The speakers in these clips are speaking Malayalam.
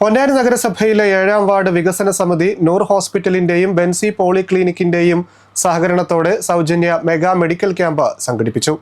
പൊന്നാനി നഗരസഭയിലെ 7ാം വാർഡ് വികസന സമിതി നൂർ ഹോസ്പിറ്റലിന്റെയും ബെൻസി പോളിക്ലിനിക്കിന്റെയും സഹകരണത്തോടെ സൗജന്യ മെഗാ മെഡിക്കൽ ക്യാമ്പ് സംഘടിപ്പിച്ചു.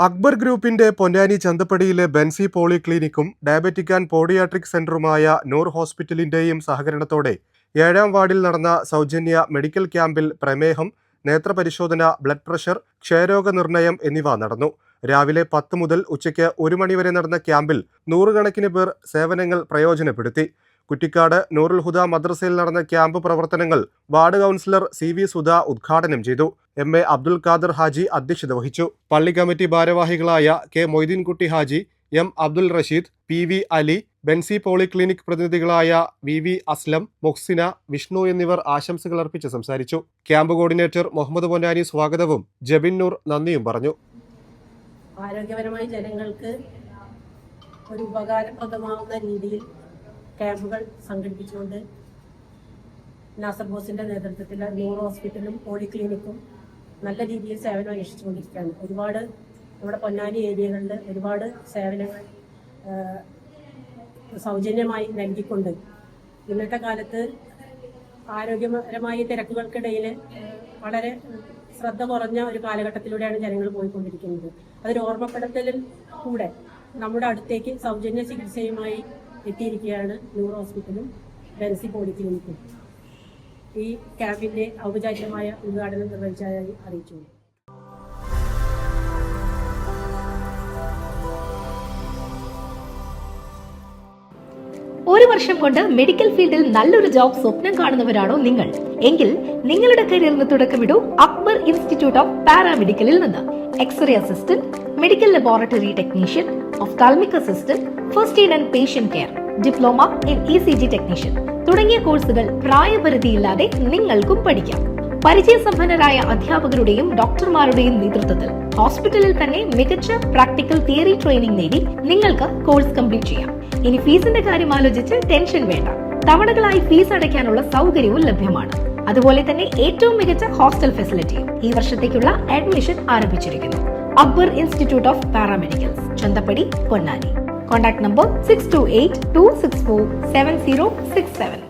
അക്ബർ ഗ്രൂപ്പിന്റെ പൊന്നാനി ചന്തപ്പടിയിലെ ബെൻസി പോളിക്ലിനിക്കും ഡയബറ്റിക് ആൻഡ് പോഡിയാട്രിക് സെന്ററുമായ നൂർ ഹോസ്പിറ്റലിന്റെയും സഹകരണത്തോടെ 7ാം വാർഡിൽ നടന്ന സൗജന്യ മെഡിക്കൽ ക്യാമ്പിൽ പ്രമേഹം, നേത്രപരിശോധന, ബ്ലഡ് പ്രഷർ, ക്ഷയരോഗ നിർണയം എന്നിവ നടന്നു. രാവിലെ 10 മുതൽ ഉച്ചയ്ക്ക് 1 മണിവരെ നടന്ന ക്യാമ്പിൽ നൂറുകണക്കിന് പേർ സേവനങ്ങൾ പ്രയോജനപ്പെടുത്തി. കുറ്റിക്കാട് നൂറുൽ ഹുദ മദ്രസയിൽ നടന്ന ക്യാമ്പ് പ്രവർത്തനങ്ങൾ വാർഡ് കൗൺസിലർ CV സുധ ഉദ്ഘാടനം ചെയ്തു. MA അബ്ദുൽ ഖാദർ ഹാജി അധ്യക്ഷത വഹിച്ചു. പള്ളി കമ്മിറ്റി ഭാരവാഹികളായ K Moideenkutty Haji, M Abdul Rasheed, PV Ali, Benzy polyclinic പ്രതിനിധികളായ VV അസ്ലം, മുഹ്സിന, വിഷ്ണു എന്നിവർ ആശംസകൾ അർപ്പിച്ച് സംസാരിച്ചു. ക്യാമ്പ് കോർഡിനേറ്റർ മുഹമ്മദ് പൊന്നാനി സ്വാഗതവും ജബിൻ നൂർ നന്ദിയും പറഞ്ഞു. ആരോഗ്യപരമായി ജനങ്ങൾക്ക് ഒരു ഉപകാരപ്രദമാവുന്ന രീതിയിൽ ക്യാമ്പുകൾ സംഘടിപ്പിച്ചുകൊണ്ട് നാസർ ബോസിന്റെ നേതൃത്വത്തിൽ നൂർ ഹോസ്പിറ്റലും പോളിക്ലിനിക്കും നല്ല രീതിയിൽ സേവനം അനുഷ്ഠിച്ചുകൊണ്ടിരിക്കുകയാണ്. ഒരുപാട് നമ്മുടെ പൊന്നാനി ഏരിയകളിൽ ഒരുപാട് സേവനങ്ങൾ സൗജന്യമായി നൽകിക്കൊണ്ട് ഇന്നത്തെ കാലത്ത് ആരോഗ്യപരമായ തിരക്കുകൾക്കിടയിൽ വളരെ ശ്രദ്ധ കുറഞ്ഞ ഒരു കാലഘട്ടത്തിലൂടെയാണ് ജനങ്ങൾ പോയിക്കൊണ്ടിരിക്കുന്നത്. അതൊരു ഓർമ്മപ്പെടുത്തലിൽ കൂടെ നമ്മുടെ അടുത്തേക്ക് സൗജന്യ ചികിത്സയുമായി എത്തിയിരിക്കുകയാണ് നൂർ ഹോസ്പിറ്റലും ബെൻസി പോളിക്ലിനിക്കും. ഈ ക്യാമ്പിന്റെ ഔപചാരികമായ ഉദ്ഘാടനം നിർവഹിച്ചതായി അറിയിച്ചു. ഒരു വർഷം കൊണ്ട് മെഡിക്കൽ ഫീൽഡിൽ നല്ലൊരു ജോബ് സ്വപ്നം കാണുന്നവരാണോ നിങ്ങൾ? എങ്കിൽ നിങ്ങളുടെ കരിയറിന് തുടക്കമിടൂ അക്ബർ ഇൻസ്റ്റിറ്റ്യൂട്ട് ഓഫ് പാരാമെഡിക്കലിൽ നിന്ന്. X ray assistant, medical laboratory technician, ophthalmic assistant, first aid and patient care, diploma in ECG technician തുടങ്ങിയ കോഴ്സുകൾ പ്രായപരിധിയില്ലാതെ നിങ്ങൾക്കും പഠിക്കാം. പരിചയസമ്പന്നരായ അധ്യാപകരുടെയും ഡോക്ടർമാരുടെയും നേതൃത്വത്തിൽ ഹോസ്പിറ്റലിൽ തന്നെ മികച്ച പ്രാക്ടിക്കൽ തിയറി ട്രെയിനിങ് നേടി നിങ്ങൾക്ക് കോഴ്സ് കംപ്ലീറ്റ് ചെയ്യാം. ഇനി ഫീസിന്റെ കാര്യം ആലോചിച്ച് ടെൻഷൻ വേണ്ട. തവണകളായി ഫീസ് അടയ്ക്കാനുള്ള സൗകര്യവും ലഭ്യമാണ്. അതുപോലെ തന്നെ ഏറ്റവും മികച്ച ഹോസ്റ്റൽ ഫെസിലിറ്റിയും. ഈ വർഷത്തേക്കുള്ള അഡ്മിഷൻ ആരംഭിച്ചിരിക്കുന്നു. Akbar institute of paramedicals, Chanthappadi, Ponnani. Contact number 6282647067.